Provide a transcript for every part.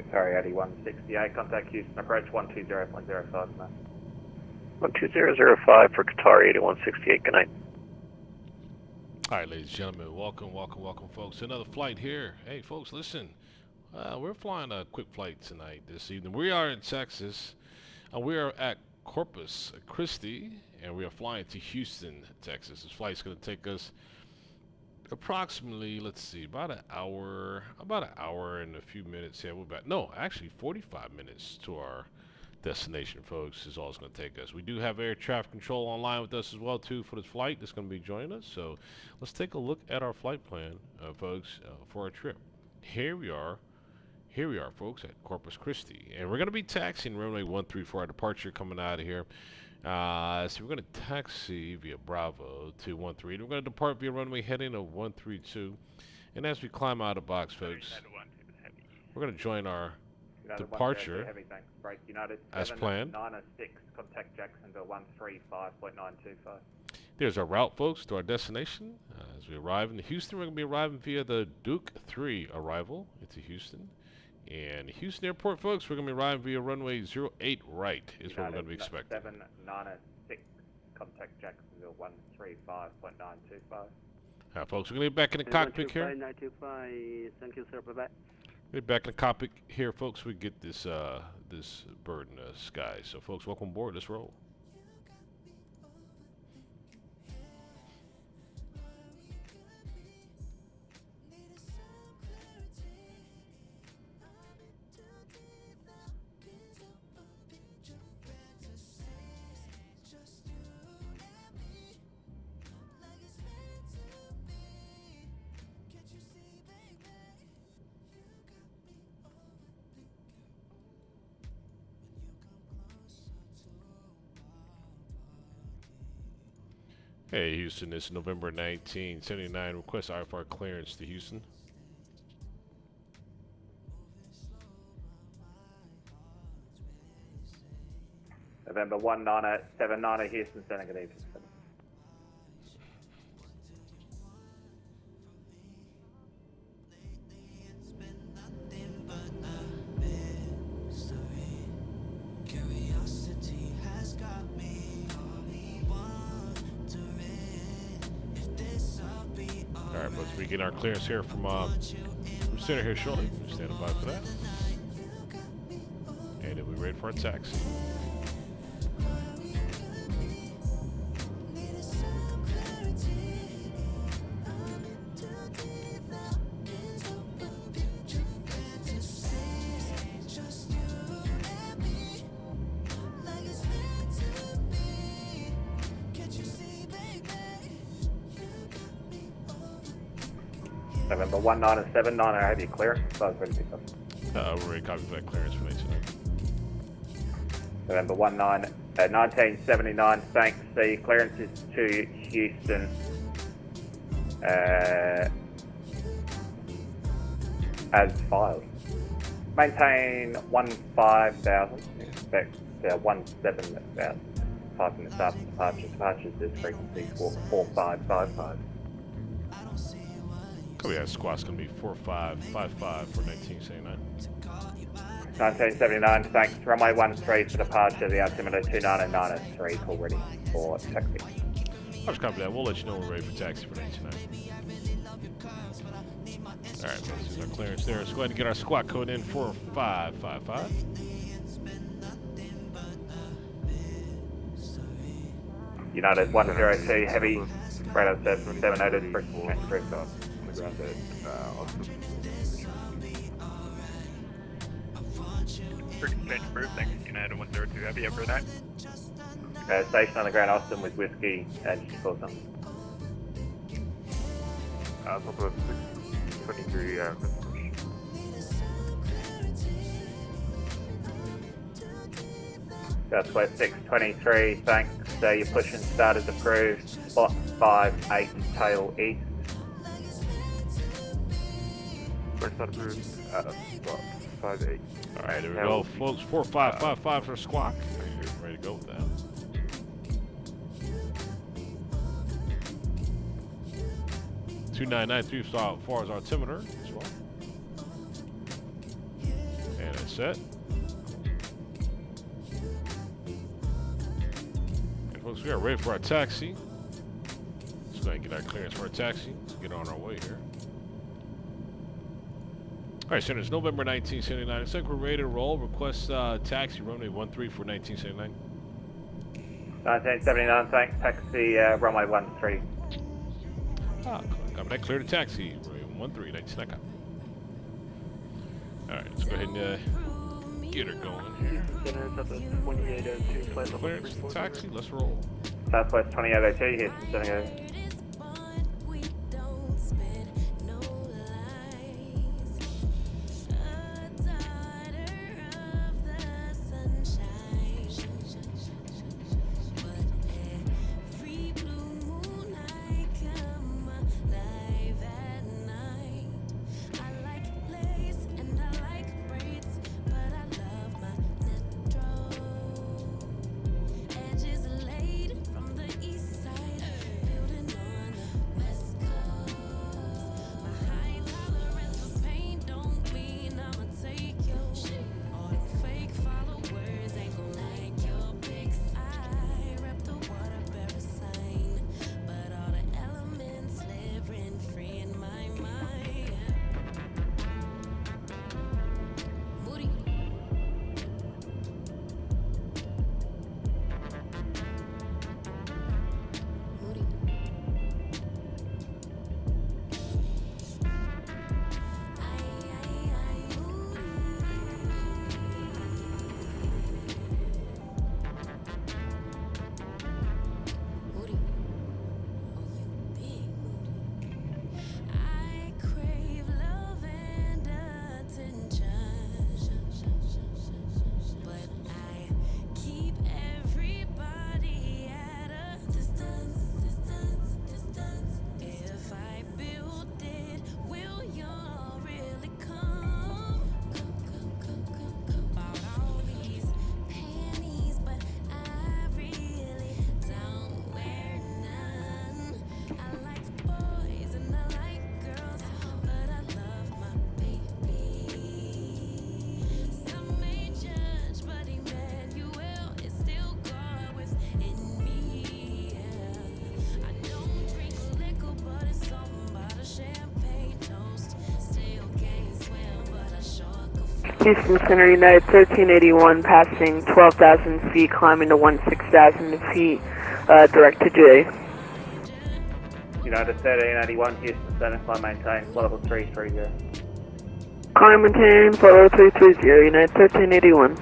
Qatari 8168, contact Houston approach 120.05, man. 12005 for Qatari 8168, good night. All right, ladies and gentlemen, welcome, folks. Another flight here. Hey, folks, listen. We're flying a quick flight tonight, this evening. We are in Texas. We are at Corpus Christi, and we are flying to Houston, Texas. This flight's going to take us approximately, let's see, about an hour and a few minutes. Yeah, we're about, no, actually 45 minutes to our destination, folks, is all it's going to take us. We do have air traffic control online with us as well, too, for this flight that's going to be joining us. So let's take a look at our flight plan, folks, for our trip. Here we are, folks, at Corpus Christi, and we're going to be taxiing runway 13 for our departure coming out of here. So we're going to taxi via Bravo to 13. We're going to depart via runway heading of 132, and as we climb out of the box, folks, we're going to join our departure heavy, thanks. Break United as planned. 906, contact Jacksonville 135.925. There's our route, folks, to our destination. As we arrive in Houston, we're going to be arriving via the Duke 3 arrival into Houston. And Houston Airport, folks, we're going to be arriving via runway 08 right is what we're going to be expecting. 796, contact Jacksonville 135.925. All right, folks, we're going to be back in the cockpit here. 925, thank you, sir. Bye-bye. We're back in the cockpit here, folks. We get this this bird in the sky. So, folks, welcome aboard. Let's roll. Hey, Houston, it's November 1979. Request IFR clearance to Houston. November 1979, Houston, sending good evening. Alright, folks, we get our clearance here from center here shortly. Stand by for that. And then we ready for our taxi. November 1979, I have you clearance. So I was ready to pick up. We're ready to copy for that clearance for tonight. November 1979, thanks. The clearance is to Houston. As filed. Maintain 15,000. Expect 17,000. Passing this after departure. Departures is frequency 4555. Oh yeah, squat's gonna be 4555 for 1979. 1979, thanks. Runway 13 for departure. The altimeter 2993, call ready for taxi. I'll just copy that. We'll let you know we're ready for taxi for 1979. Alright, this is our clearance there. Let's go ahead and get our squat code in 4555. United 102, heavy. Radar 700, Bristol, Bristol. Ground at Austin. Change approved, thanks. United 102 Heavy, over that. Station on the ground, Austin with whiskey, and just call something. Top of 623, Southwest 623, thanks. Your push and start is approved. Spot 58, tail east. First not approved, spot 58. Alright, there we go, folks. 4555 for squawk. You're ready to go with that. (2993) as far as altimeter as well. And set. And folks, we are ready for our taxi. Let's go ahead and get our clearance for our taxi. Let's get on our way here. Alright, so it's November 1979. Looks like we're ready to roll. Request taxi runway 13 for 1979. 1979, thanks. Taxi runway 13. Got that clear to taxi. Runway 13, that's snack up. Alright, let's go ahead and get her going here. Center at the 2802 flight level Clearance to taxi, let's roll. Southwest 2802, Houston, San Diego. Houston Center, United 1381, passing 12,000 feet, climbing to 16,000 feet, direct to J. United 1381, Houston Center, climb maintain, flight level 330. Climb maintain, flight level 330, United 1381.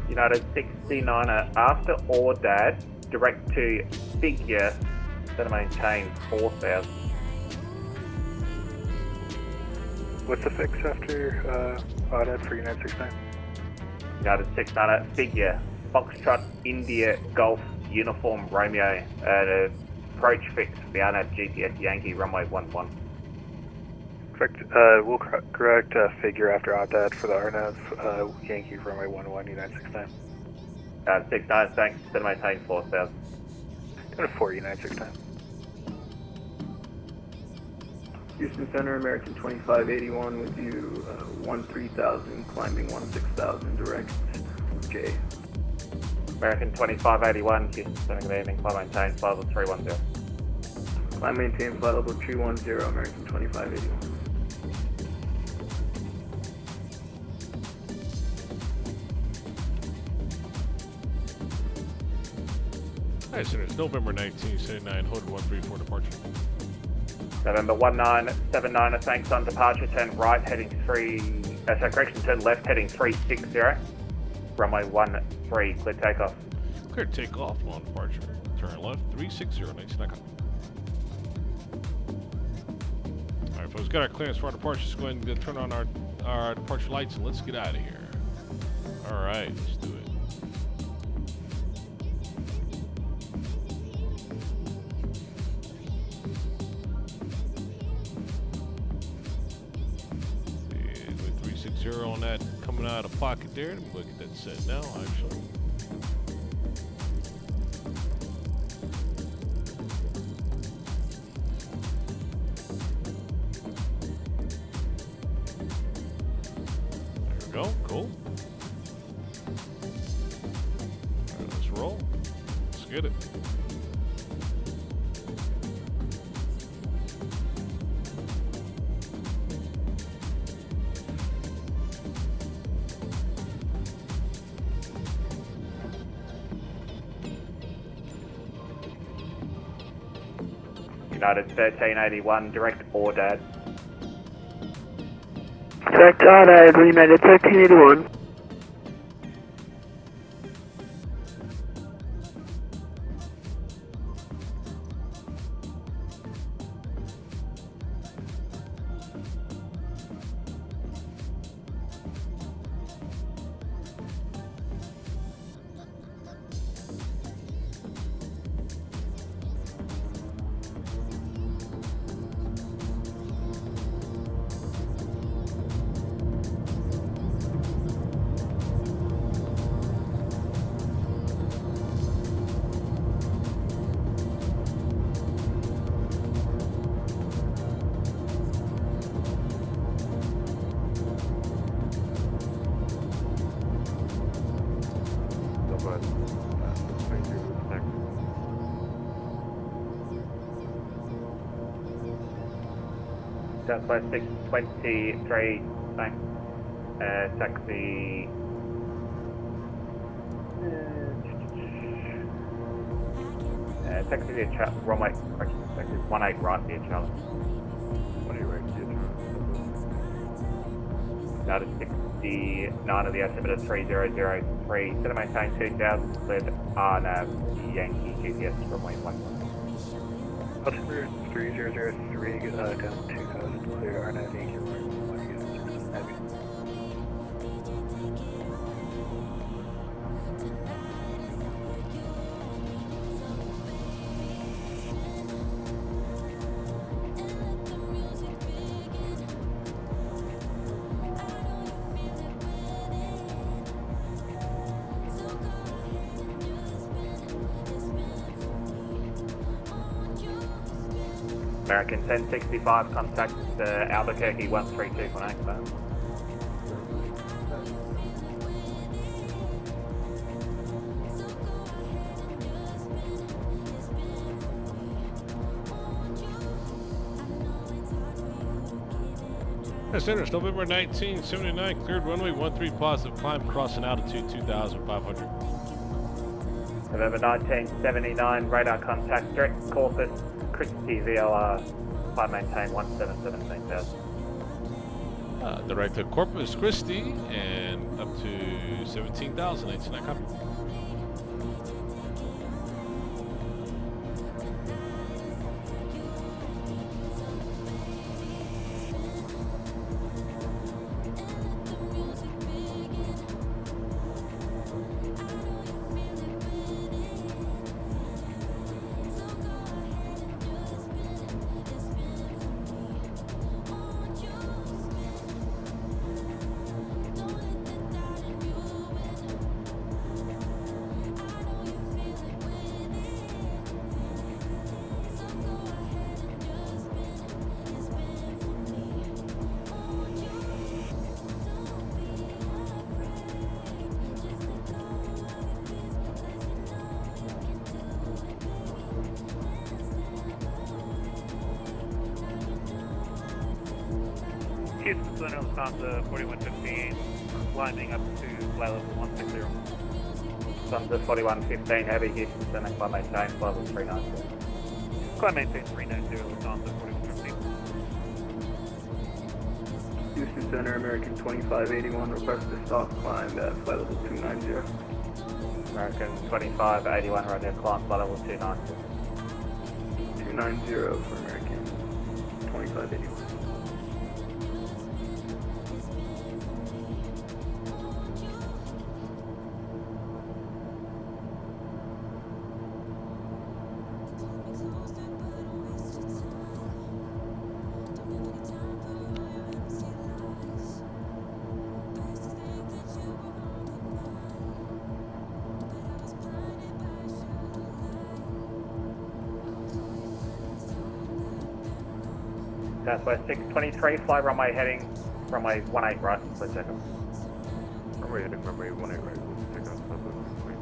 United 69er, after Ordad, direct to Figure, center maintain 4,000. What's the fix after audit for United 69? United 69er, Figure, Foxtrot, India, Golf, Uniform, Romeo, approach fix, Vienna, GPS, Yankee, runway 11. Correct. We'll correct figure after audit for the RNAV, Yankee, runway 11, United 69. 69, thanks, center maintain 4,000. Go to 4, United 69. Houston Center, American 2581 with you, 13,000, climbing 16,000, direct J. American 2581, Houston Center, good evening, climb maintain, flight level 310. Climb maintain, flight level 310, American 2581. Alright, so it's November 1979, hold 13 for departure. November 1979, thanks on departure, turn right heading turn left heading 360, runway 13, clear takeoff. Clear takeoff on departure. Turn left, 360, nice snack up. Alright folks, got our clearance for our departure. Let's go ahead and turn on our departure lights and let's get out of here. Alright, let's do it. Zero on that coming out of pocket there. Let me look at that set now, actually. There we go. Cool. Alright, let's roll. Let's get it. United 1381, direct order. Direct order, United 1381. Southwest 623, thanks. Taxi. Taxi via Charlie. Runway, correction, taxi 18 right via Charlie. 20 right via Charlie. United 69 of the altimeter 3003. Set to maintain 2000, cleared RNAV Yankee GPS runway 11. Altimeter 3003, down 2000, clear RNAV Yankee runway 11, heavy. American 1065, contact Albuquerque 132.8. Center, November 1979, cleared runway 13 positive, climb crossing altitude 2,500. November 1979, radar contact direct Corpus Christi VLR, climb maintain 177,000. Direct to Corpus Christi and up to 17,000, 89 copy. Houston Center, Lufthansa 4115, climbing up to flight level 160. Lufthansa 4115, heavy Houston Center, climb maintain level 390. Climb maintain 390, Lufthansa 4115. Houston Center, American 2581, request to stop climb at flight level 290. American 2581, right now, climb flight level 290. 290 for American 2581. Southwest 623, fly runway heading, runway 18 right, split second. Runway heading runway 18 right, we'll take off Southwest 623.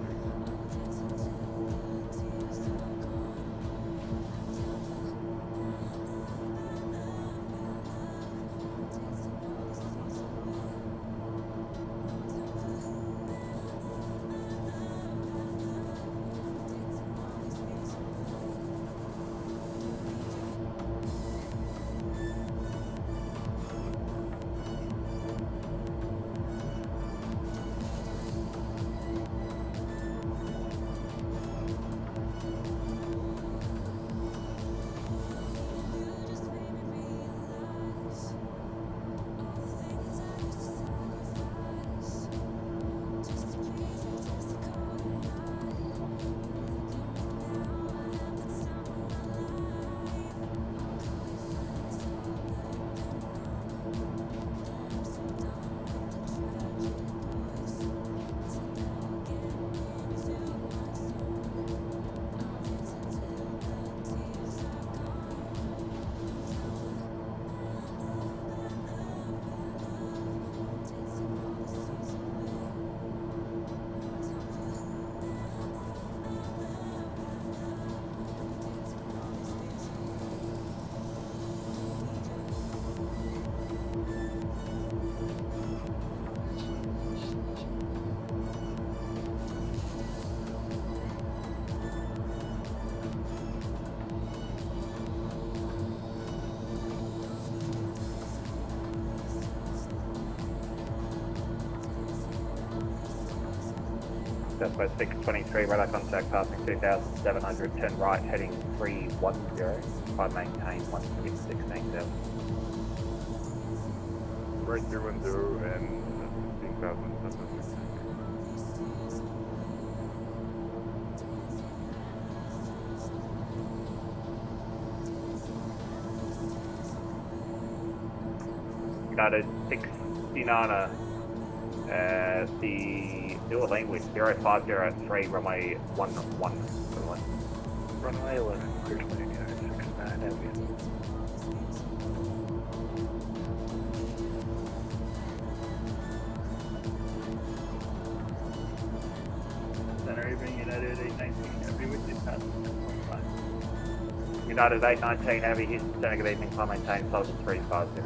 Southwest 623, radar contact passing 2,710 right, heading 310. If I maintain 156,000. Right 310 and 15,000 Southwest 6. United 69er, the dual language 0503, runway 11. Runway 11, clear to landing United 69 Heavy. Center Evening United 819 Heavy with you, passing 10.5. United 819 Heavy, Houston Center, good evening, climb maintain, Soldier 350.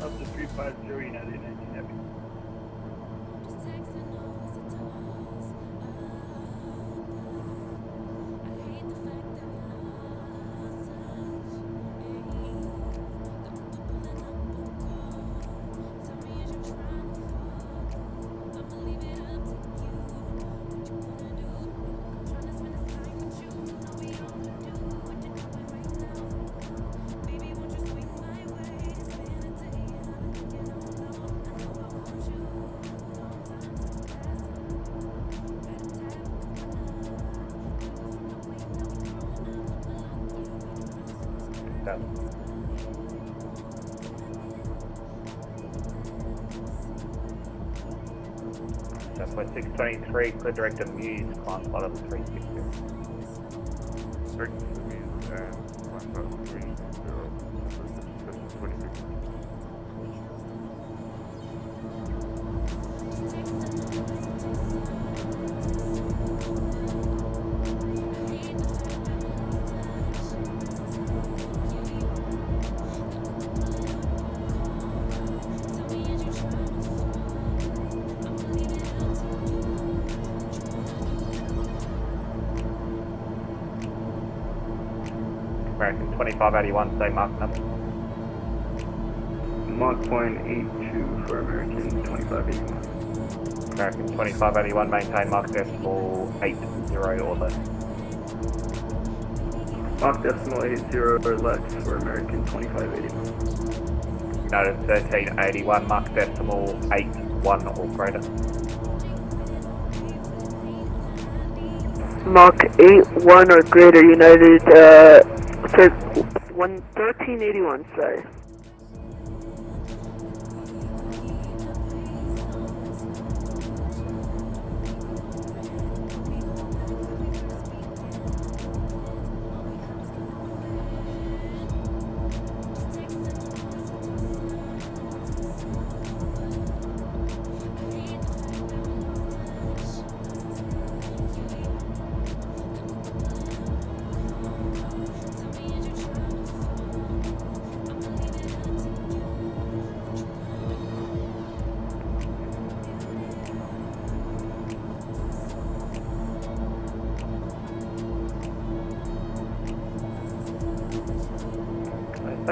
Up to 350 United 19 Heavy. Southwest 623, clear direct to Muse, climb flight level 360. Direct to Muse and 1,300, Southwest 26. American 2581, same mark number. Mach point 82 for American 2581. American 2581, maintain mark decimal 80 or less. Mach decimal 80 or less for American 2581. United 1381, mark decimal 81 or greater. Mach 81 or greater, United 1381, sorry.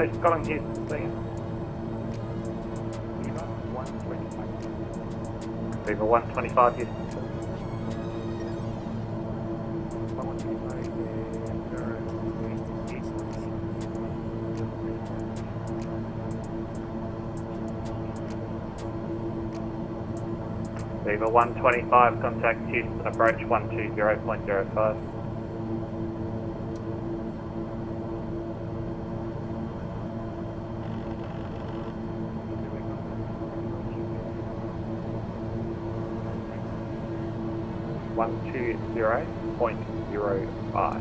Station Scotland, Houston, see you. Viva 125. Viva 125, Houston. Viva 125, contact Houston, approach 120.05. One 20.05.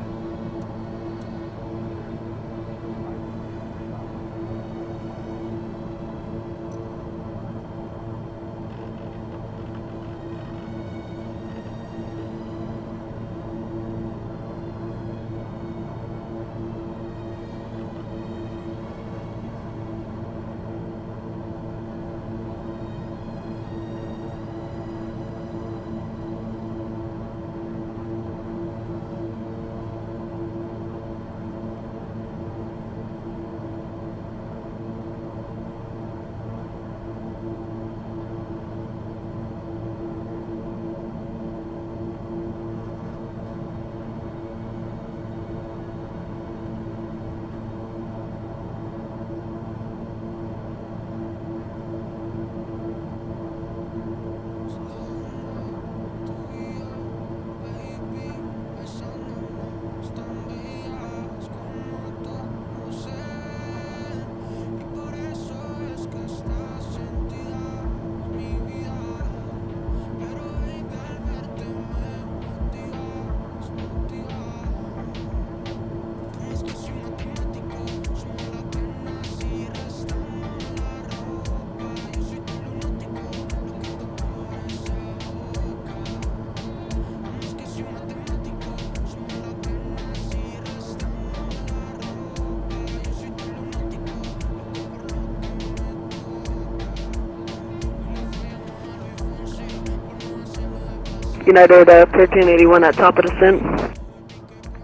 United 1381 at top of descent.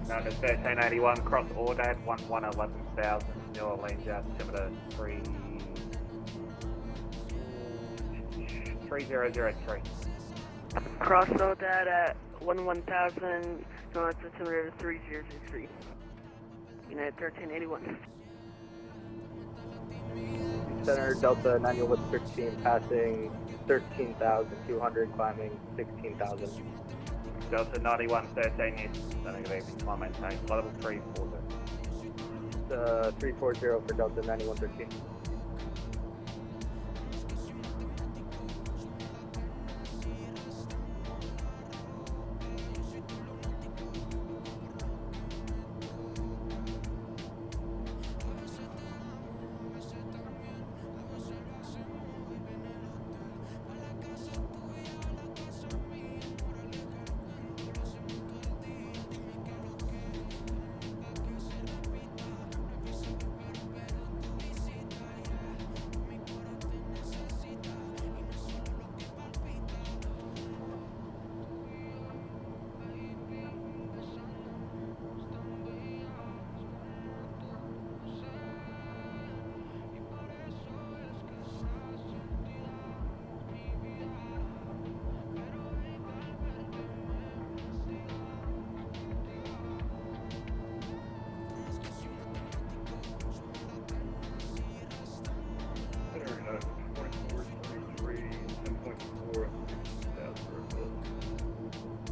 United 1381, cross Ordad 111000, New Orleans, altimeter 3003. Cross Odad at 11,000, north altimeter 3003. United 1381. Center Delta 9113 passing 13,200, climbing 16,000. Delta 9113, yes. Sending a baby, climb maintain, level 340. 340 for Delta 9113.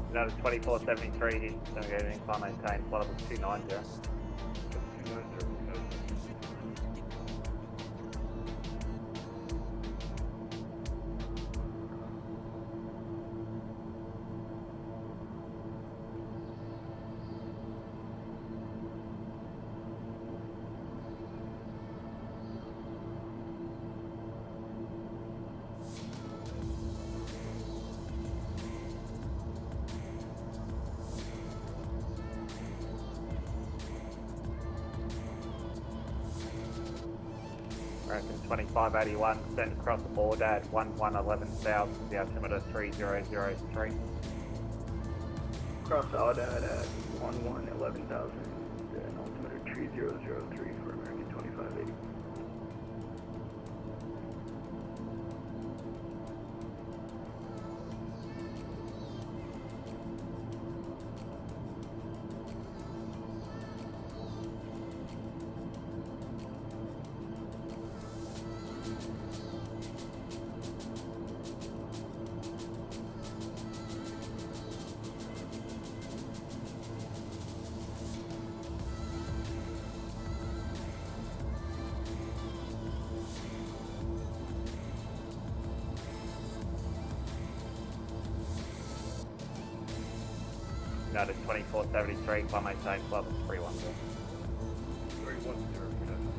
United 2473, he's navigating, climb maintain, level 290. American 2581, send across the board at 111000, the altimeter 3003. Cross Aldad at 11,000, and altimeter 3003 for American 2581. 2581. United 2473, climb maintain, flight level 310. 310, United.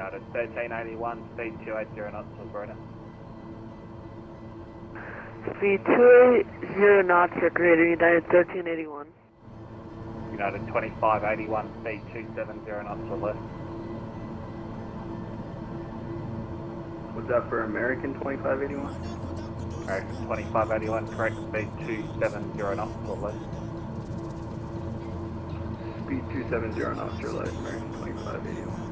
United 1381, speed 280 knots to Verona. Speed 280 knots or greater, United 1381. United 2581, speed 270 knots to left. Was that for American 2581? American 2581, correct, speed 270 knots to left. Speed 270 knots your left, American 2581.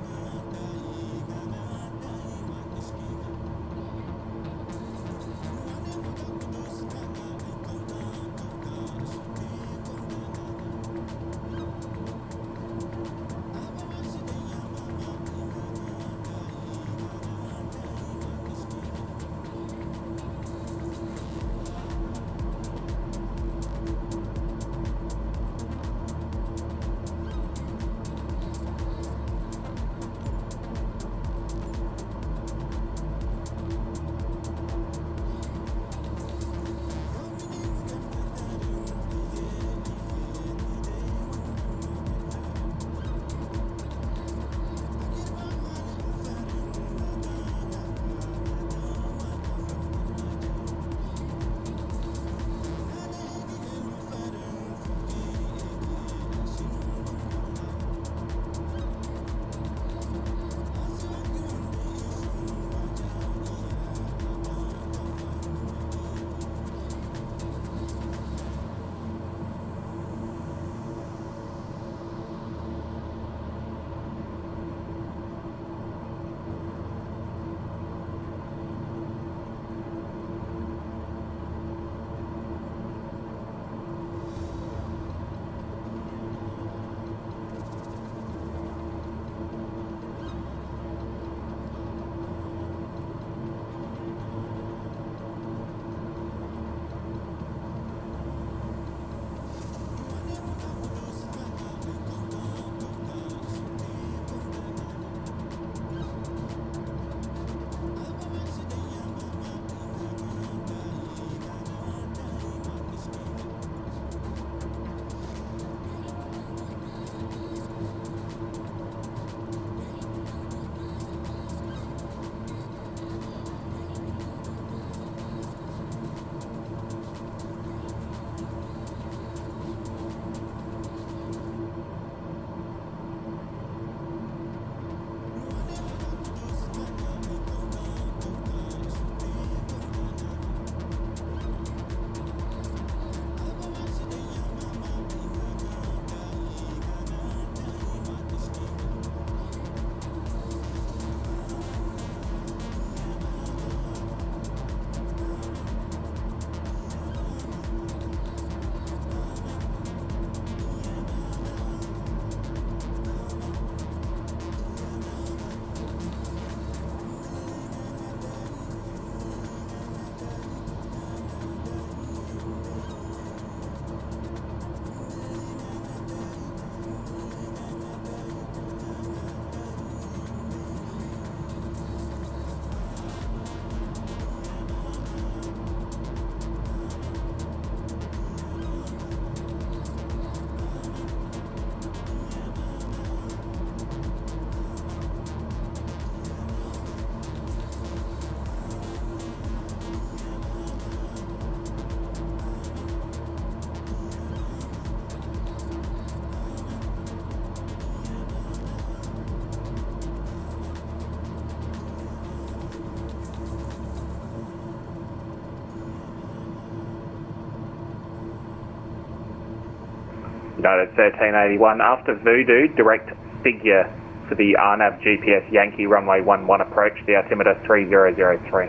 United 1381, after Voodoo, direct figure for the RNAV GPS Yankee runway 11 approach, the altimeter 3003.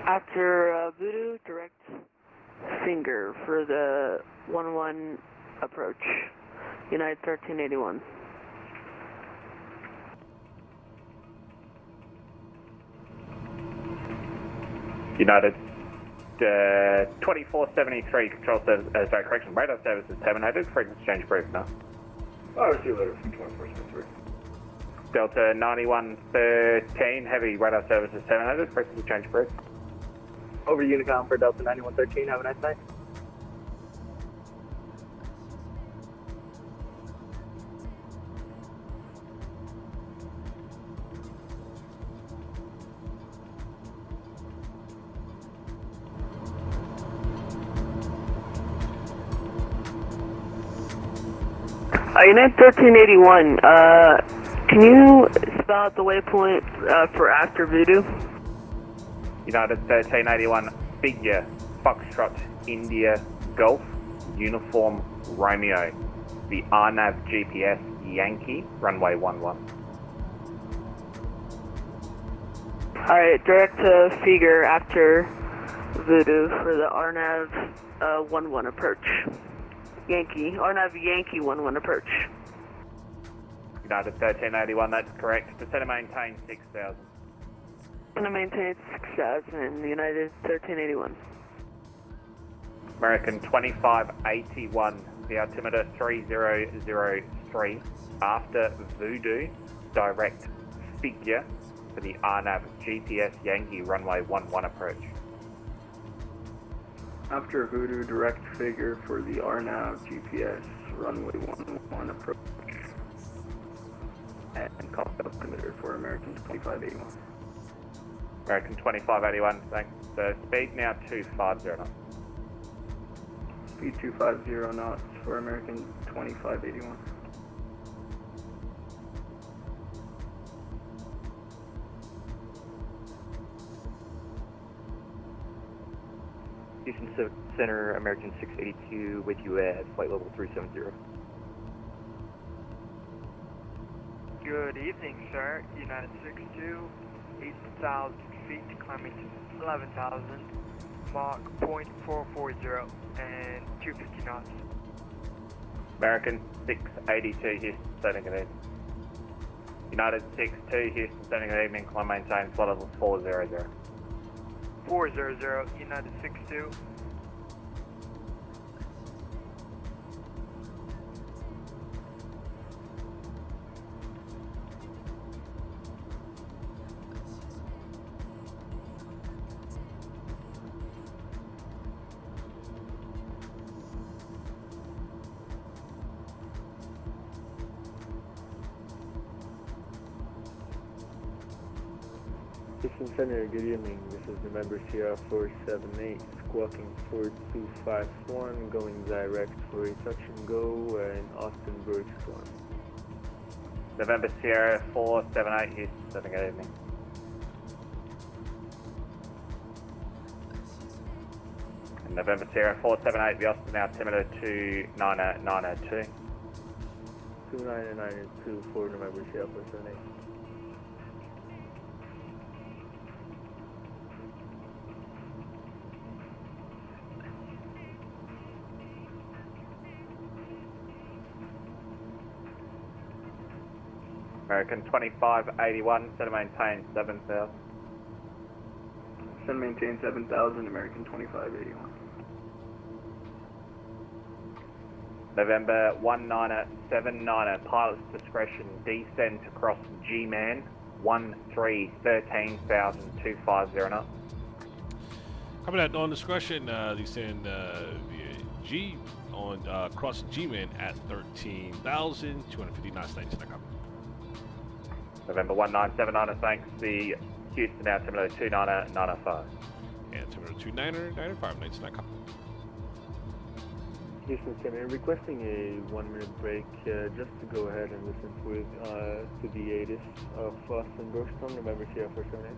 After Voodoo, direct finger for the 11 approach, United 1381. United 2473, control service, sorry, correction, radar service is terminated, frequency change brief now. I'll see you later from 2473. Delta 9113, heavy radar service is terminated, frequency change brief. Over to Unicom for Delta 9113. Have a nice night. United 1381, can you spell out the waypoint for after Voodoo? United 1381, figure, Foxtrot, India, Golf, Uniform, Romeo, the RNAV GPS Yankee, runway 11. Alright, direct to figure after Voodoo for the RNAV 11 approach. Yankee, RNAV Yankee 11 approach. United 1381, that's correct. Descend and maintain 6,000. Going to maintain 6,000, United 1381. American 2581, the altimeter 3003, after Voodoo, direct figure for the RNAV GPS Yankee runway 11 approach. After Voodoo, direct figure for the RNAV GPS runway 11 approach. And call altimeter for American 2581. American 2581, thanks. The speed now 250 knots. Speed 250 knots for American 2581. Houston Center, American 682 with you at flight level 370. Good evening, sir. United 62, 8,000 feet, climbing to 11,000, Mach 0.440, and 250 knots. American 682, Houston, sending good evening. United 62, Houston, sending good evening, climb maintain, flight level 400. 400, United 62. Houston Center, good evening. This is November Sierra 478, squawking 4251, going direct for a touch and go in Austin Bridge Storm. November Sierra 478, Houston, sending good evening. And November Sierra 478, the Austin altimeter 29902. 29902 for November Sierra 478. American 2581, set to maintain 7,000. Set maintain 7,000, American 2581. November 1979, pilot's discretion, descent across G-man, 13,250 knots. Coming at on discretion, descend via G on cross G-man at 13,250 knots. Thanks, November 1979, thanks. The Houston altimeter 29905. And altimeter 29995, thanks, Houston Center, requesting a 1 minute break just to go ahead and listen to the ATIS of Austin Brookstone, November Sierra 478.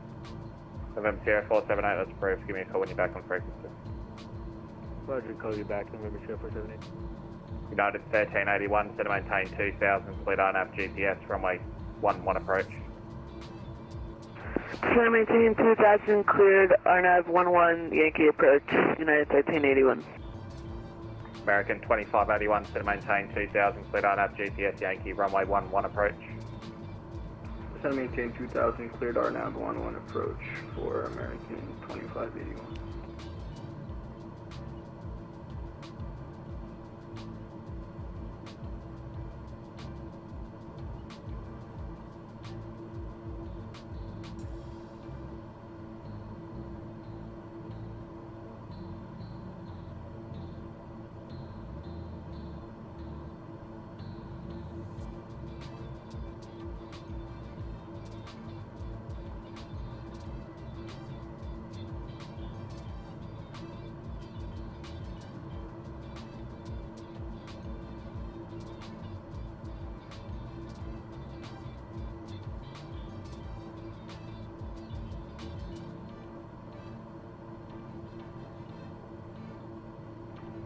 November Sierra 478, that's approved. Give me a call when you're back on frequency. Roger, call you back, November Sierra 478. United 1381, set to maintain 2000, split RNAV GPS, runway 11 approach. Set to maintain 2000, cleared RNAV 11, Yankee approach, United 1381. American 2581, set to maintain 2000, split RNAV GPS, Yankee, runway 11 approach. Set to maintain 2000, cleared RNAV 11 approach for American 2581.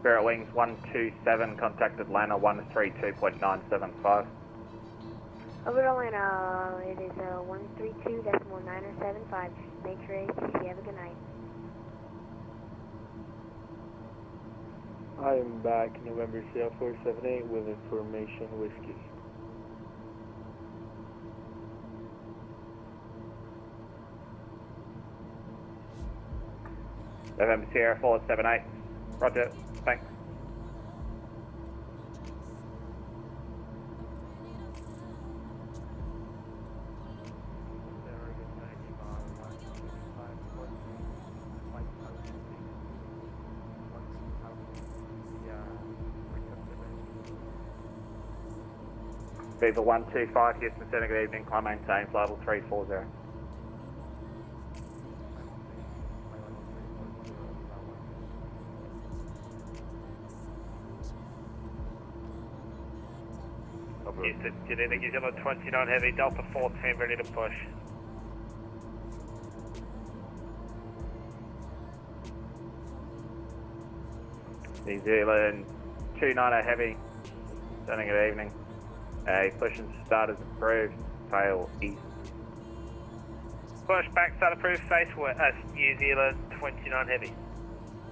Spirit Wings 127, contacted Lana 132.975. Over to Atlanta, it is 132.975. Make sure ATC, have a good night. I am back, November Sierra 478 with information whiskey. November Sierra 478, roger, thanks. Viva 125, Houston Center, good evening, climb maintain, level 340. Houston, good evening, New Zealand 29 Heavy, Delta 14, ready to push. New Zealand 29 Heavy, sending good evening. Push and start as approved, tail east. Push back, start approved, face west, New Zealand 29 Heavy.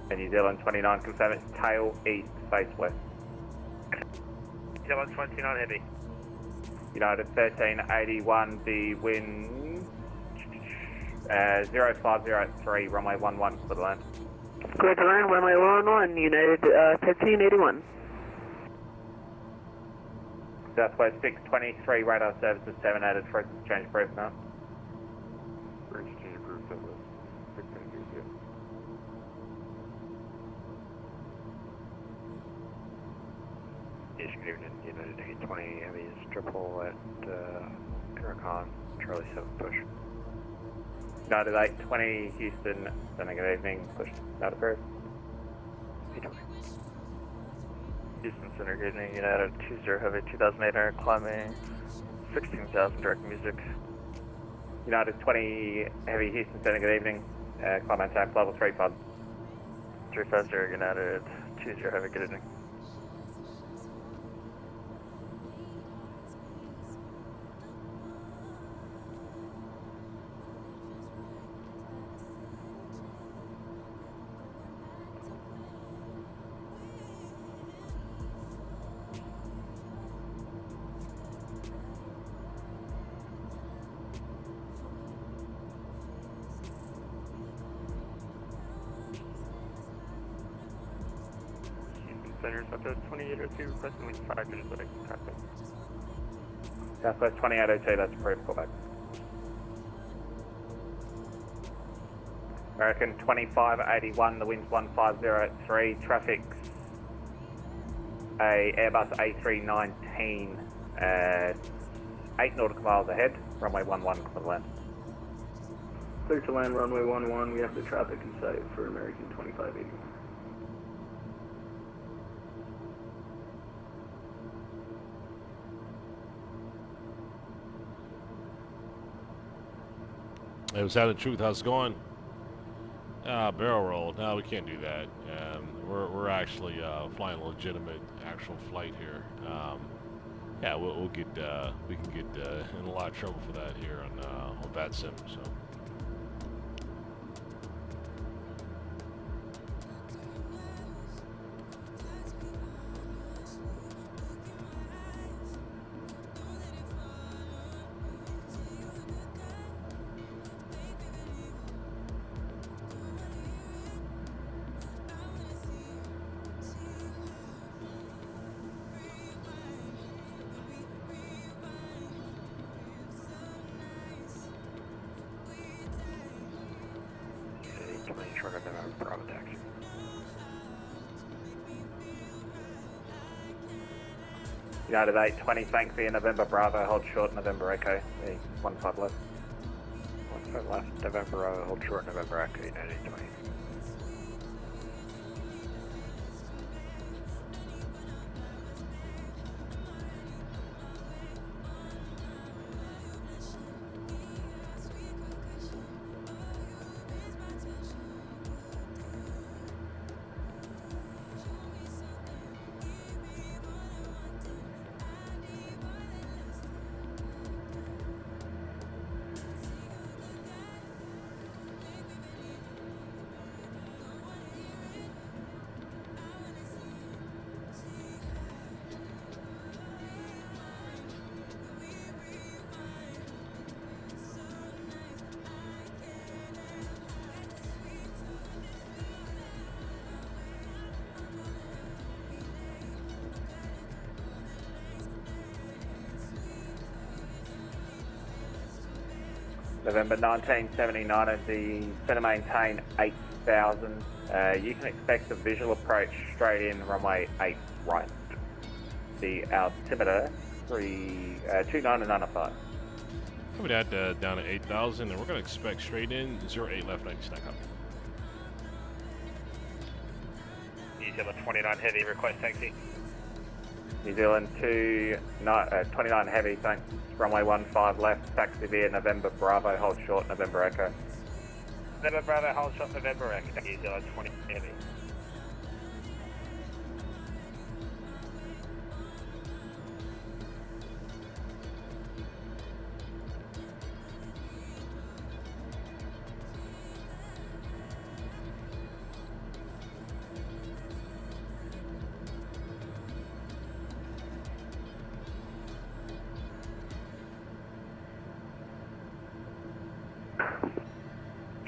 And New Zealand 29, confirm it's tail east, face west. New Zealand 29 Heavy. United 1381, the wind 0503, runway 11, clear to land. Clear to land, runway 11, United 1381. Southwest 623, radar services terminated, frequency change approved now. Frequency change approved, Southwest 623, yeah. Yes, good evening, United 820 Heavy is triple at Curricon, Charlie 7 push. United 820, Houston, sending good evening, push, not approved. 820. Houston Center, good evening, United 20 Heavy, 2800, climbing 16,000, direct music. United 20 Heavy, Houston, sending good evening, climb maintain, level 35. 350, United 20 Heavy, good evening. Center, Southwest 2802, requesting wind 5 minutes with exit cockpit. Southwest 2802, that's approved, call back. American 2581, the wind's 1503, traffic's a Airbus A319, 8 nautical miles ahead, runway 11, clear to land. Clear to land, runway 11, we have the traffic in sight for American 2581. Hey, what's that the truth? How's it going? Barrel roll. No, we can't do that. We're actually flying a legitimate actual flight here. Yeah, we'll get we can get in a lot of trouble for that here on VATSIM. So. Short of November Bravo taxi. United 820, thanks via November Bravo, hold short November Echo, the 15 left. 15 left, November Bravo, hold short November Echo, United 820. November 1979 is the center maintain 8000. You can expect a visual approach straight in runway 8 right. The altimeter 29905. Copy that down to 8,000, and we're going to expect straight in 08 left 90 stack up. New Zealand 29 heavy, request taxi. New Zealand 29 heavy, thanks. Runway 15 left, taxi via November Bravo, hold short November Echo. November Bravo, hold short November Echo. New Zealand 20 heavy.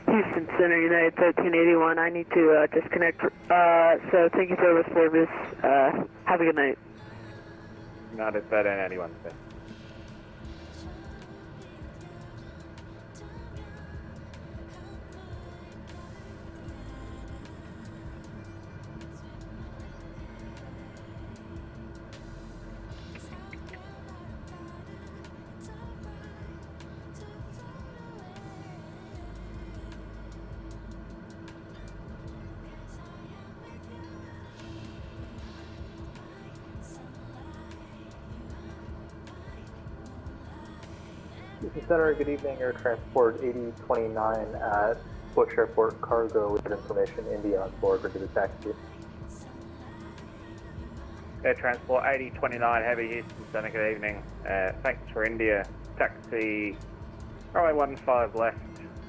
Houston Center, United 1381. I need to disconnect. So thank you for the service. Have a good night. United 1381, sir. Houston Center, good evening. Air Transport 8029 at Bush Airport Cargo with information India on board. Ready to taxi. Air Transport 8029 Heavy Houston Center, good evening. Thanks for India. Taxi runway 15 left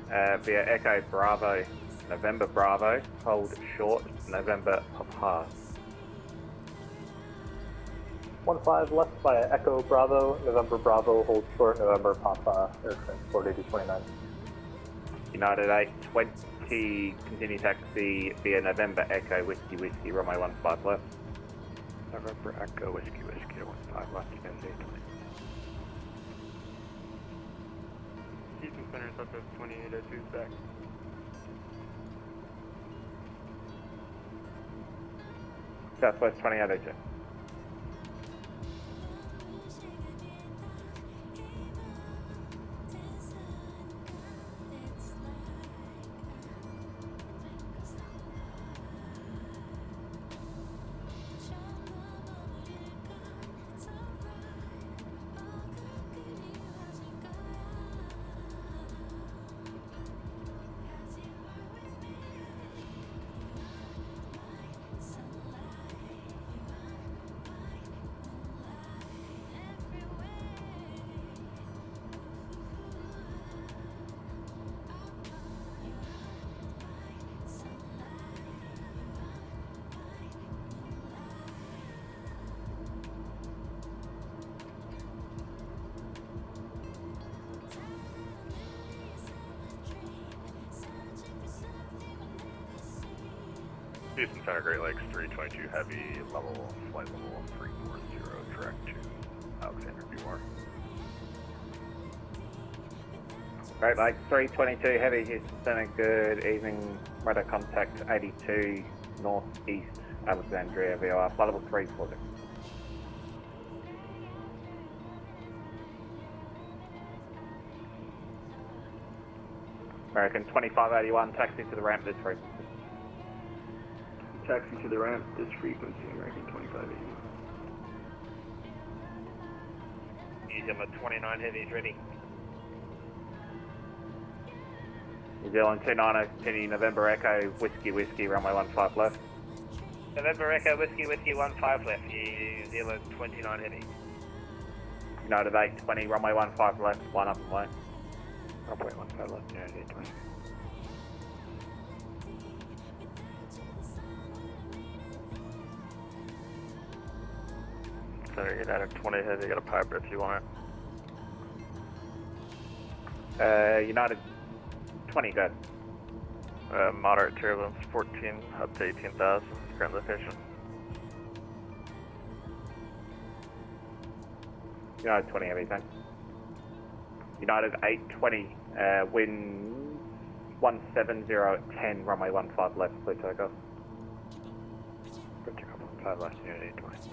via Echo Bravo, November Bravo, hold short November Papa. 15 left via Echo Bravo, November Bravo, hold short November Papa, Air Transport 8029. United 820, continue taxi via November Echo Whiskey runway 15 left. November Echo Whiskey 15 left, United 820. Houston Center, Southwest 2802 back. Southwest 2802. Houston Center, Great Lakes 322 Heavy, flight level 340, direct to Alexander BUR. Great Lakes 322 Heavy, Houston Center, good evening. Radar contact 82 northeast Alexandria VOR, flight level 340. American 2581, taxi to the ramp this frequency. Taxi to the ramp, this frequency, American 2580. New Zealand 29 Heavy is ready. New Zealand 29, continue November Echo, Whiskey, runway 15 left. November Echo, Whiskey, 15 left. New Zealand 29 Heavy. United 820, runway 15 left, one up and way. 1.15 left, United 820. Center United 20 Heavy, got a piper if you want it. United 20, good. Moderate turbulence 14 up to 18,000, current location. United 20 Heavy, thanks. United 820, wind 170 at 10, runway 15 left, clear takeoff. Clear takeoff 15 left, United 820.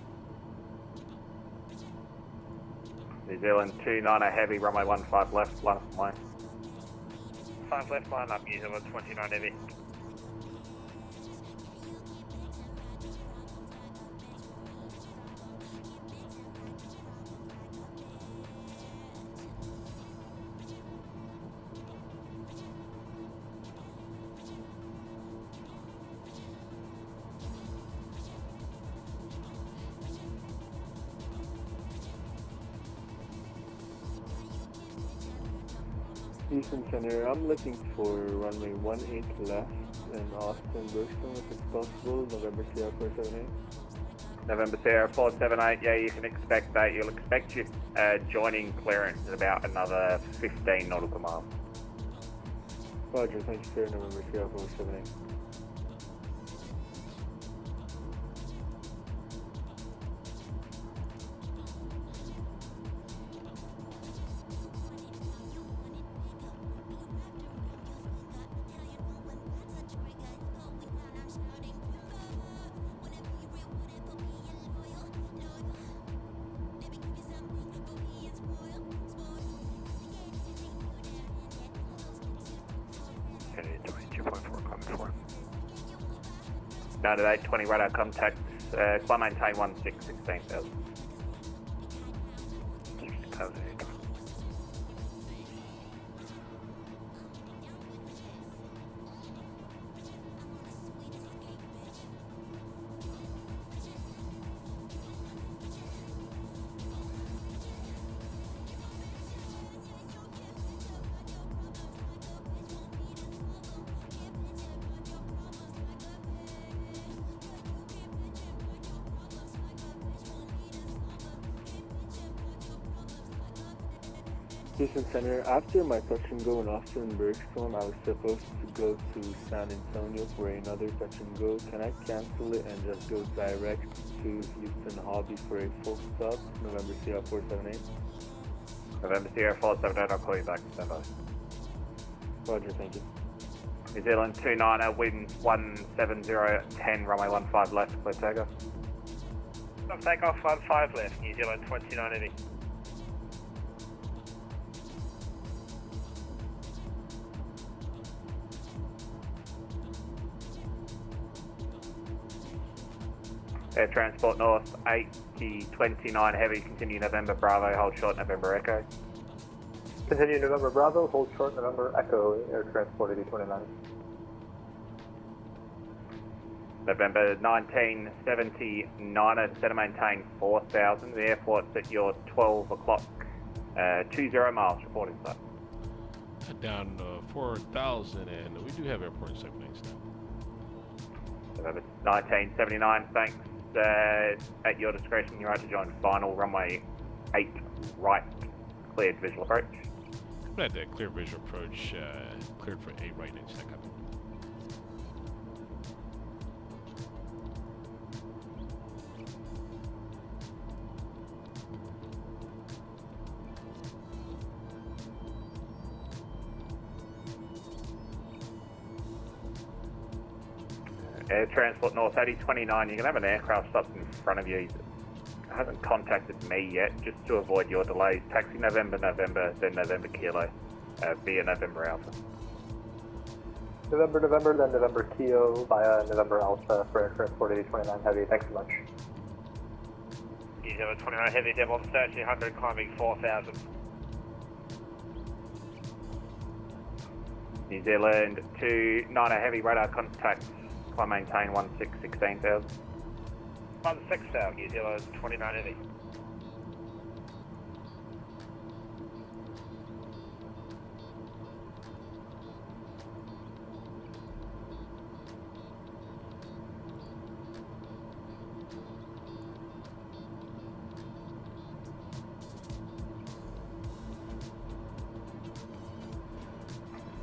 New Zealand 29 Heavy, runway 15 left, one up and way. 5 left, line up, New Zealand 29 Heavy. Houston Center, I'm looking for runway 18 left in Austin, Bergstrom, if it's possible, November Sierra 478. November Sierra 478, yeah, you can expect that. You'll expect you joining clearance at about another 15 nautical miles. Roger, thank you sir, November Sierra 478. United 22.4, coming for. United 820 radar contact, climb maintain 16,000. 16,000, Houston Center, after my touch and go in Austin Bergstrom, I was supposed to go to San Antonio for another touch and go. Can I cancel it and just go direct to Houston Hobby for a full stop? November Sierra 478. November Sierra 478, I'll call you back, stand by. Roger, thank you. New Zealand 29, wind 170 at 10, runway 15 left, clear takeoff. Stop takeoff 15 left, New Zealand 29 Heavy. Air Transport North 8029 Heavy, continue November Bravo, hold short November Echo. Continue November Bravo, hold short November Echo, Air Transport 8029. November 1979, center maintain 4000. The airport's at your 12 o'clock, 20 miles, reporting site. Down 4,000, and we do have airport segments now. November 1979, thanks. At your discretion, you're right to join final runway 8 right, cleared visual approach. I'm at that clear visual approach, cleared for 8 right next second. Air Transport North 8029, you can have an aircraft stopped in front of you. It hasn't contacted me yet, just to avoid your delays. Taxi November, November, then November Kilo, via November Alpha. November, November, then November Kilo via November Alpha for Air Transport 8029 Heavy. Thanks so much. New Zealand 29 Heavy, Devil 1300, climbing 4000. New Zealand 29 Heavy, radar contact, climb maintain 16,000. 16,000, New Zealand 29 Heavy.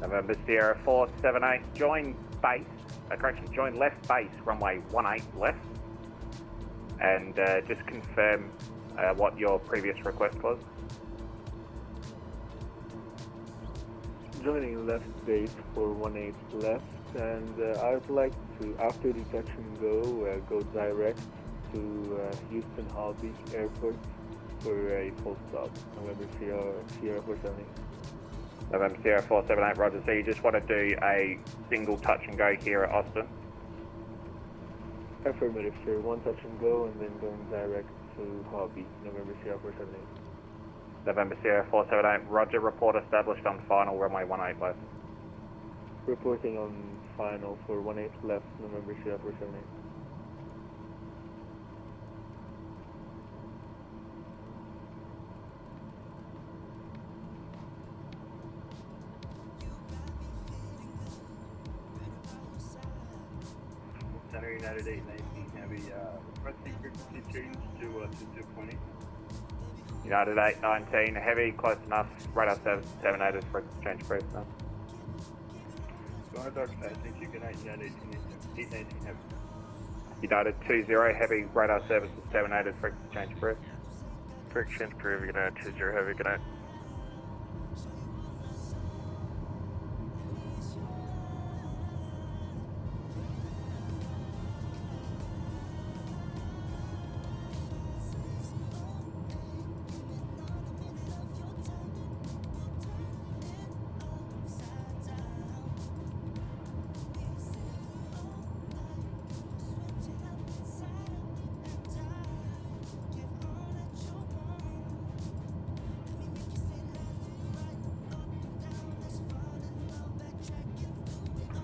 November Sierra 478, join base, join left base, runway 18 left, and just confirm what your previous request was. Joining left base for 18 left, and I would like to, after detection go direct to Houston Hobby Airport for a full stop. November Sierra 478. November Sierra 478, roger. So you just want to do a single touch and go here at Austin? Affirmative, sir. One touch and go, and then going direct to Hobby. November Sierra 478. November Sierra 478, roger. Report established on final, runway 18 left. Reporting on final for 18 left, November Sierra 478. Center United 819 Heavy, requesting frequency change to 2.8. United 819 Heavy, close enough. Radar service terminated for exchange brief now. Go ahead, dark side. Thank you. Good night, United 819 Heavy. United 20 Heavy, radar service is terminated for exchange brief. For exchange brief, United 20 Heavy, good night.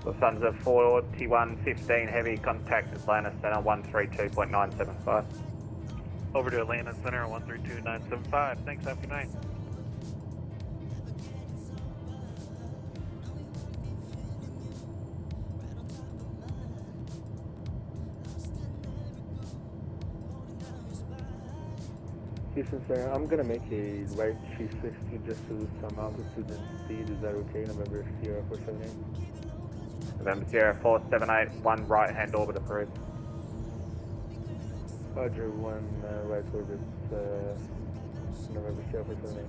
Lufthansa 4115 Heavy, contact Atlanta Center 132.975. Over to Atlanta Center 132.975. Thanks, have a good night. Houston Center, I'm gonna make a right 360 just to lose some altitude and speed. Is that okay? November Sierra 478. November Sierra 478, one right hand orbit approved. Roger, one right orbit, November Sierra 478.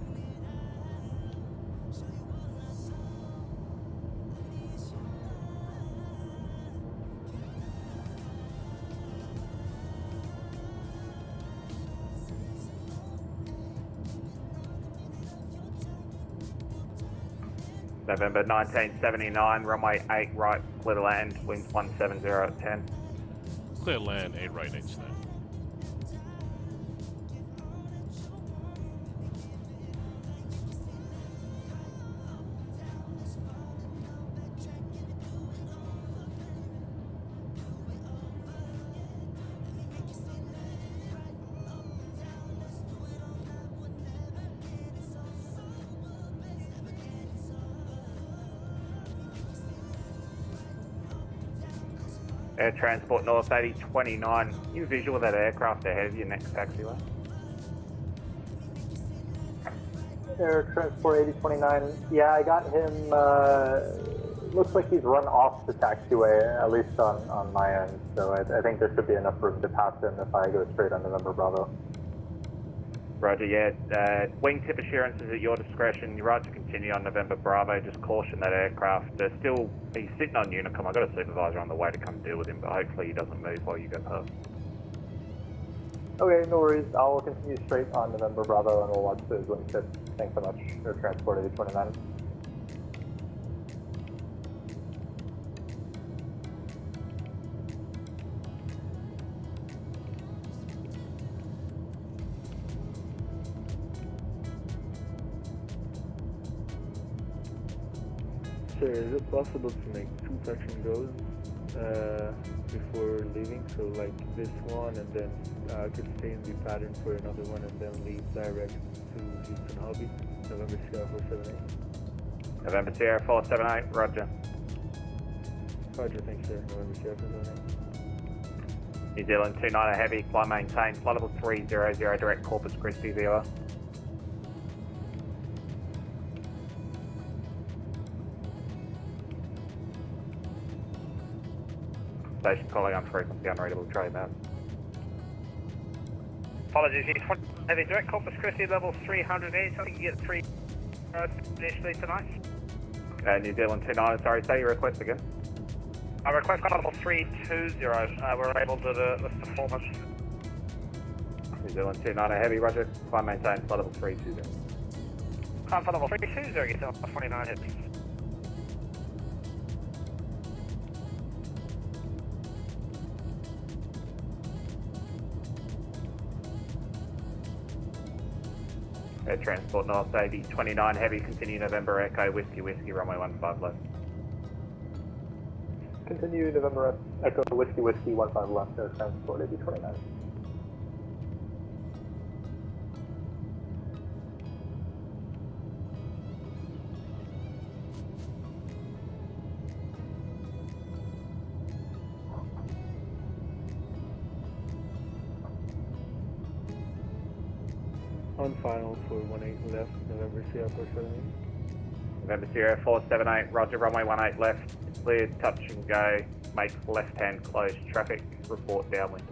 November 1979, runway 8 right, clear to land, winds 170 at 10. Clear land, 8 right, 8 stand. Air Transport North 8029, you visual that aircraft ahead of your next taxiway? Air Transport 8029, yeah, I got him, looks like he's run off the taxiway, at least on my end, so I think there should be enough room to pass him if I go straight on November Bravo. Roger, yeah. Wingtip assurance is at your discretion. You're right to continue on November Bravo. Just caution that aircraft. He's sitting on Unicom. I've got a supervisor on the way to come deal with him, but hopefully he doesn't move while you go past. Okay, no worries. I'll continue straight on November Bravo and we'll watch the wingtip. Thanks so much. Air Transport 8029. Sir, is it possible to make 2 touch and goes before leaving? So like this one and then I could stay in the pattern for another one and then leave direct to Houston Hobby, November Sierra 478. November Sierra 478, roger. Roger, thanks sir, November Sierra 478. New Zealand 29 heavy, climb maintain, flight level 300, direct Corpus Christi viewer. Station calling on frequency, unreadable trade map. Apologies, heavy direct Corpus Christi level 308. I think you get 3 initially tonight. New Zealand 29, sorry, say your request again. I request level 320. We're able to list the performance. New Zealand 29 heavy, roger, climb maintain, flight level 320. Climb for level 320, get to 29 heavy. Air Transport North 8029 heavy, continue November Echo, Whiskey, runway 15 left. Continue November Echo Whiskey 15 left. Air Transport 8029. On final for 18 left, November Sierra 478. November Sierra 478, roger, runway 18 left, cleared, touch and go, make left hand close traffic, report downwind.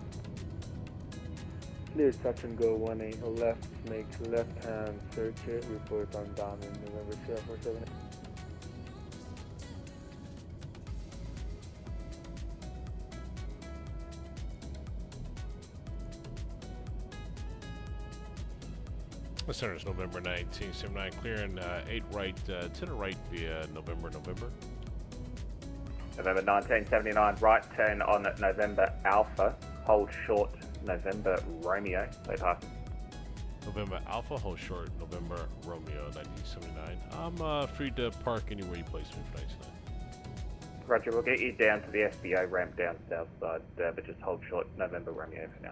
Clear touch and go 18 left, make left hand circuit, report on downwind, November Sierra 478. Center is November 1979, clearing 8 right, 10 right via November. November 1979, right turn on November Alpha, hold short November Romeo, late passing. November Alpha, hold short November Romeo 1979. I'm free to park anywhere you place me for 1979. Roger, we'll get you down to the SBO ramp down south side, but just hold short November Romeo for now.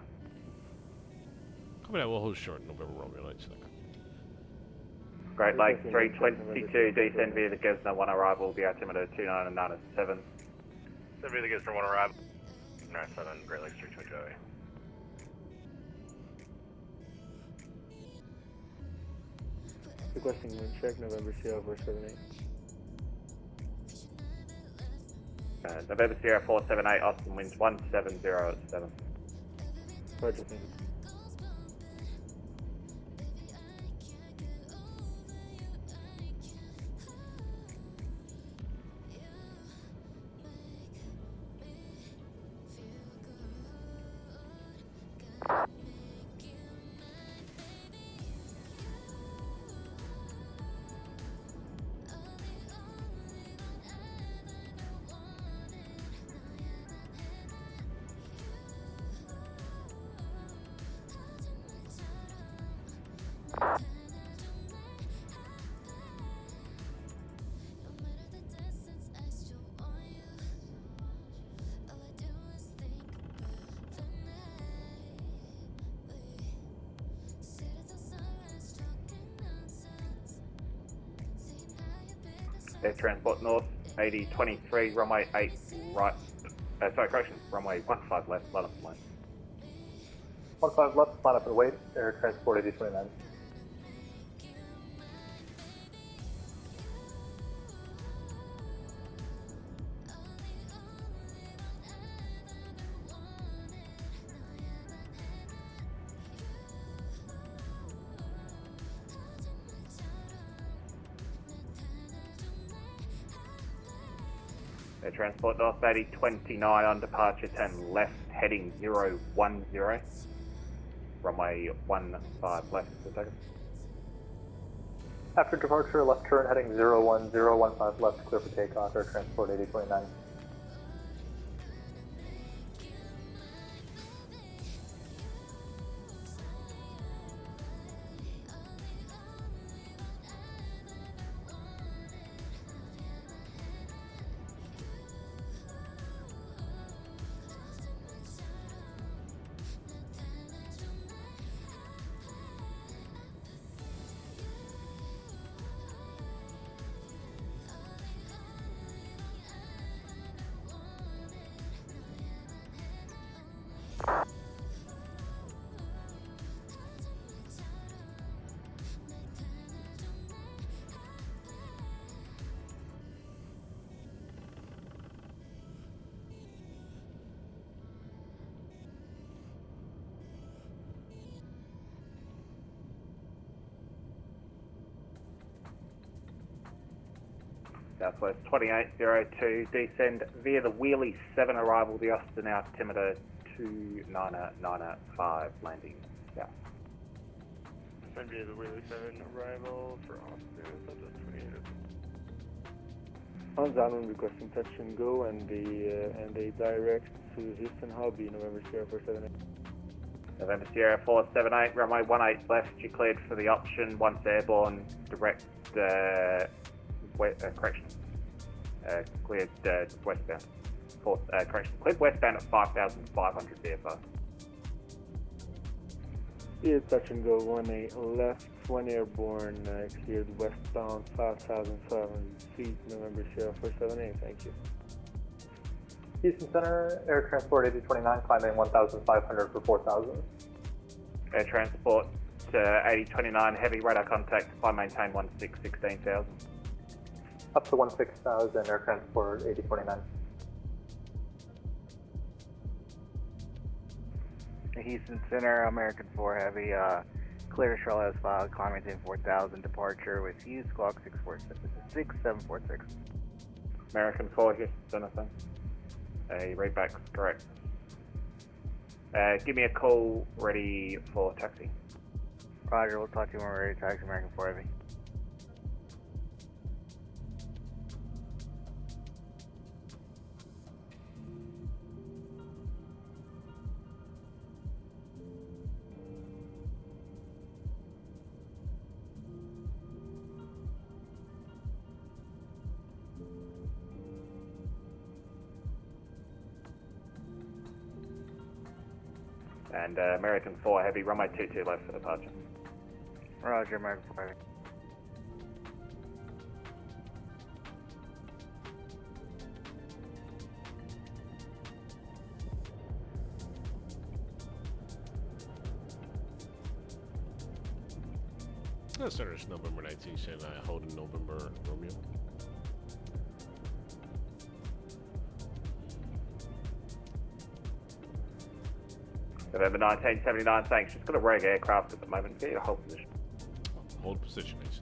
Coming out, we'll hold short November Romeo 1979. Great Lakes 322, descend via the Gesner 1 arrival, the altimeter 29 and 97. Descend via the Gesner 1 arrival, 97, Great Lakes 322. Requesting wind check, November Sierra 478. November Sierra 478, Austin winds 170 at 7. Roger, thank you. Air Transport North 8023, runway 8 right, runway 15 left, line up and wait. 15 left, line up and wait, Air Transport 8029. Air Transport North 8029 on departure, turn left, heading 010. Runway 15 left for a second. After departure, left turn heading 01015 left, clear for takeoff, Air Transport 8029. Southwest 2802, descend via the Wheelie 7 arrival, the Austin altimeter 2995, landing south. Descend via the Wheelie 7 arrival for Austin, Southwest 2802. On Zalman requesting touch and go and a direct to Houston Hobby, November Sierra 478. November Sierra 478, runway 18 left, you cleared for the option, once airborne, direct, cleared westbound. Cleared westbound at 5,500 VFR. Yeah, touch and go, 18 left, 1 airborne, cleared westbound, 5,500 feet, November Sierra 478, thank you. Houston Center, Air Transport 8029, climbing 1,500 for 4,000. Air Transport 8029, heavy radar contact, climb maintain 16,000. Up to 16,000, Air Transport 8029. Houston Center, American 4 Heavy, clear to Charlotte S5, climb maintain 4,000, departure with you, squawk 6746. American 4 Houston Center, thanks. Readback's correct. Give me a call ready for taxi. Roger, we'll talk to you when we're ready to taxi, American 4 Heavy. And American 4 Heavy, runway 22 left for departure. Roger, American 4 Heavy. Center's November 19, and I hold in November Romeo. November 1979, thanks. Just got a rogue aircraft at the moment. Get your hold position. Hold position, H9.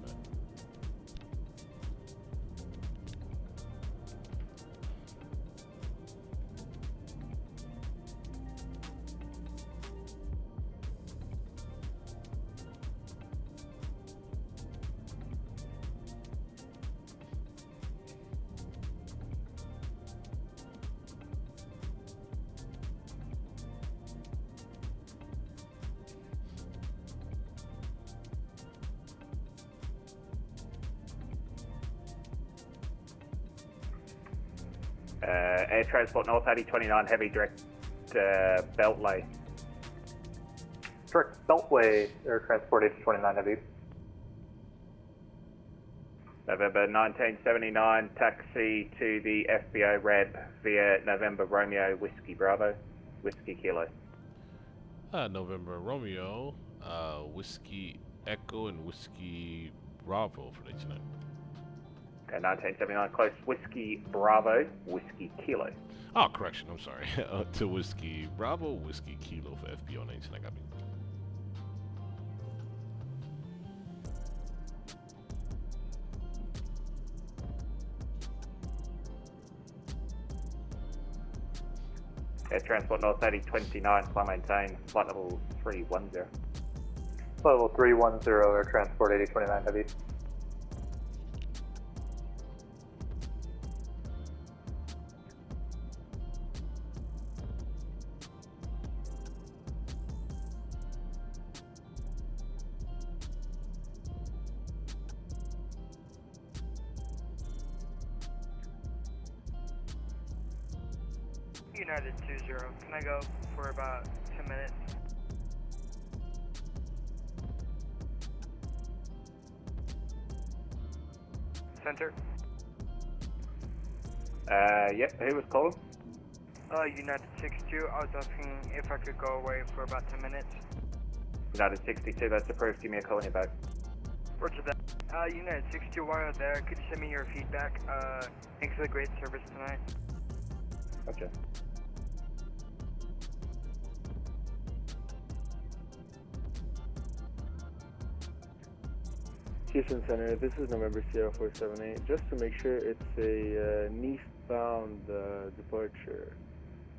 Air Transport North 8029 Heavy, direct Beltway. Direct Beltway, Air Transport 8029 Heavy. November 1979, taxi to the FBO Red via November Romeo Whiskey Bravo, Whiskey Kilo. November Romeo, Whiskey Echo, and Whiskey Bravo for the H9. Okay, 1979, close Whiskey Bravo, Whiskey Kilo. Oh, correction, I'm sorry. To Whiskey Bravo, Whiskey Kilo for FBO on H9, I got me. Air Transport North 8029, climb maintain, flight level 310. Level 310, Air Transport 8029 Heavy. United 20, can I go for about 10 minutes? Center? Yep, who was calling? United 62, I was asking if I could go away for about 10 minutes. United 62, that's approved, give me a call when you're back. Roger that. United 62, while you're there, could you send me your feedback? Thanks for the great service tonight. Gotcha. Houston Center, this is November Sierra 478. Just to make sure it's a eastbound departure.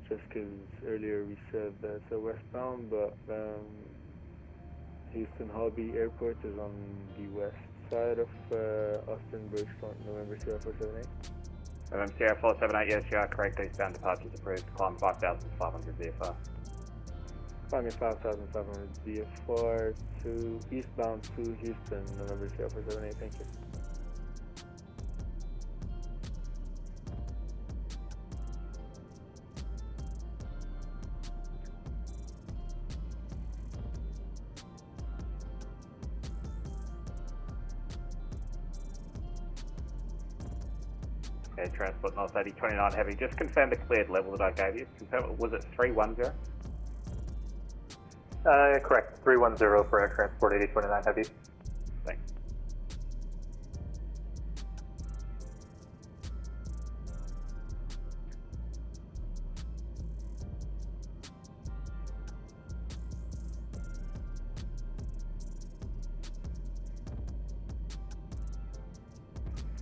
Just because earlier we said that's a westbound, but Houston Hobby Airport is on the west side of Austin Bridgeport, November Sierra 478. November Sierra 478, yes, you are correct. Eastbound departures approved. Climb 5,500 VFR. Climbing 5,500 VFR to eastbound to Houston, November Sierra 478. Thank you. Air Transport North 8029 Heavy. Just confirm the cleared level that I gave you. Confirm, was it 310? Correct. 310 for Air Transport 8029 Heavy. Thanks.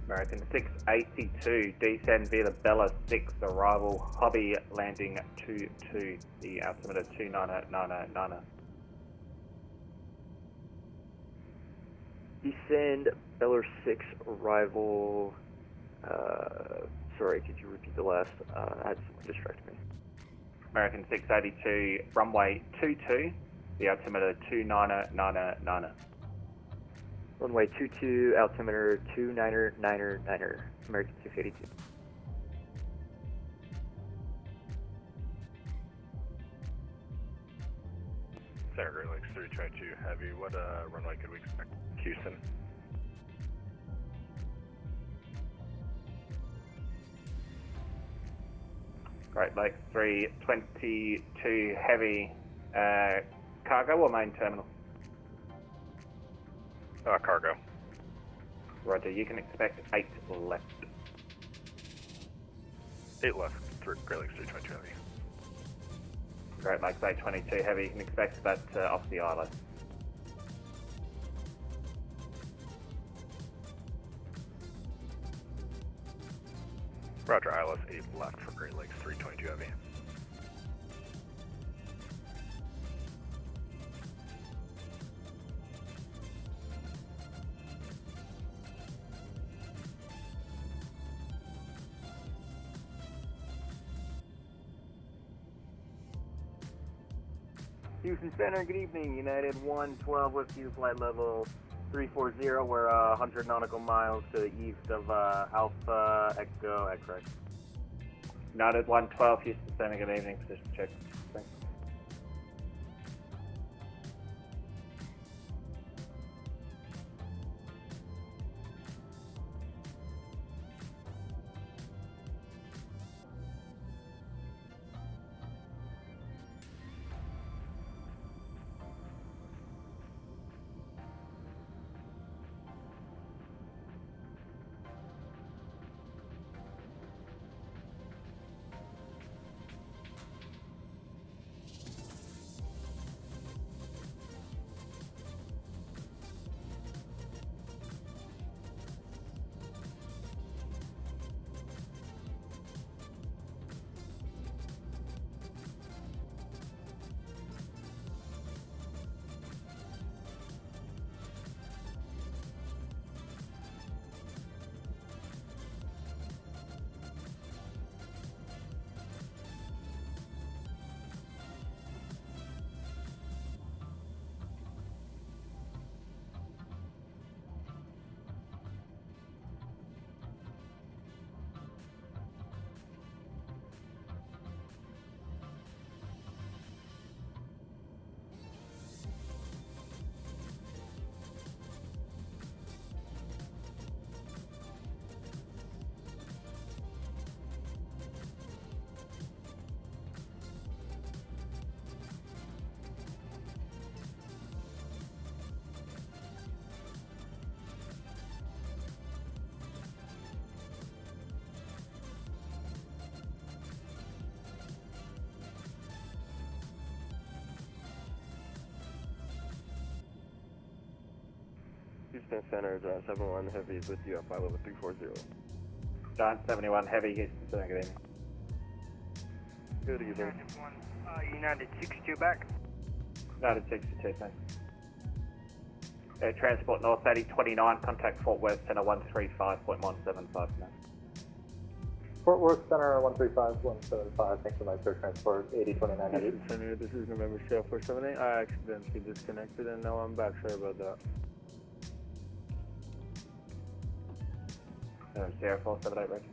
American 682, descend via the Bella 6, arrival, Hobby landing 22, the altimeter 2909090. Descend, Beller 6, arrival, sorry, could you repeat the last, I had someone distract me. American 682, runway 22, the altimeter 2909090. Runway 22, altimeter 2909090, American 682. Center Great Lakes 322 Heavy, what runway could we expect? Houston. Great Lakes 322 Heavy, cargo or main terminal? Cargo. Roger, you can expect 8 left. 8 left, Great Lakes 322 Heavy. Great Lakes 822 Heavy, you can expect that off the island. Roger, ILS 8 left for Great Lakes 322 Heavy. Houston Center, good evening. United 112 with you, flight level 340. We're 100 nautical miles to the east of Alpha Echo X-Ray. United 112, Houston Center, good evening, position check. Thanks. Houston Center, Giant 71 Heavy is with you at flight level 340. Giant 71 Heavy, Houston Center, good evening. Good evening. United 62 back. United 62, thanks. Air Transport North 8029, contact Fort Worth Center 135.175 now. Fort Worth Center 135.175, thanks for my air transport 8029 Heavy. Houston Center, this is November Sierra 478. I accidentally disconnected and now I'm back. Sorry about that. Sierra 478, Roger.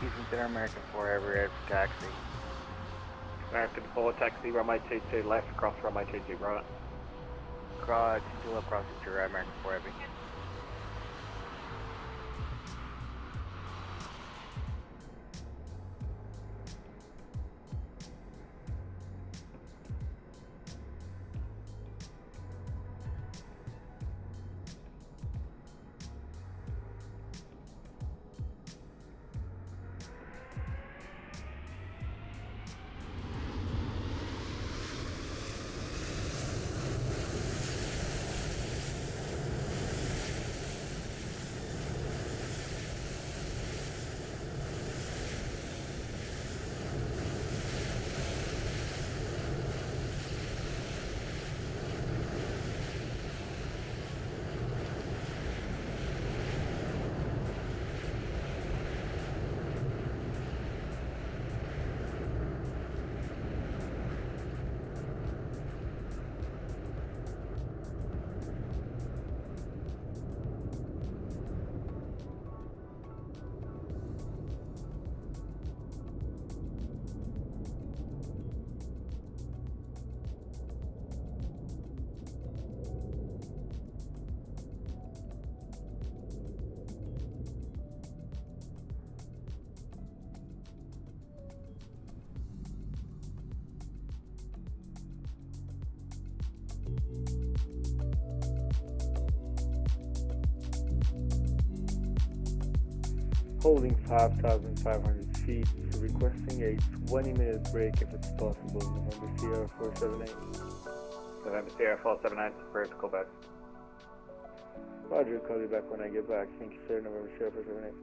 Houston Center, American 4 Heavy, ready for taxi. American 4 taxi, runway 22 left, cross runway 22 right. Cross, 2 left, crossing to right, American 4 Heavy. Holding 5,500 feet, requesting a 20-minute break if it's possible. November Sierra 478. November Sierra 478, approved, call back. Roger, call you back when I get back. Thank you, sir. November Sierra 478.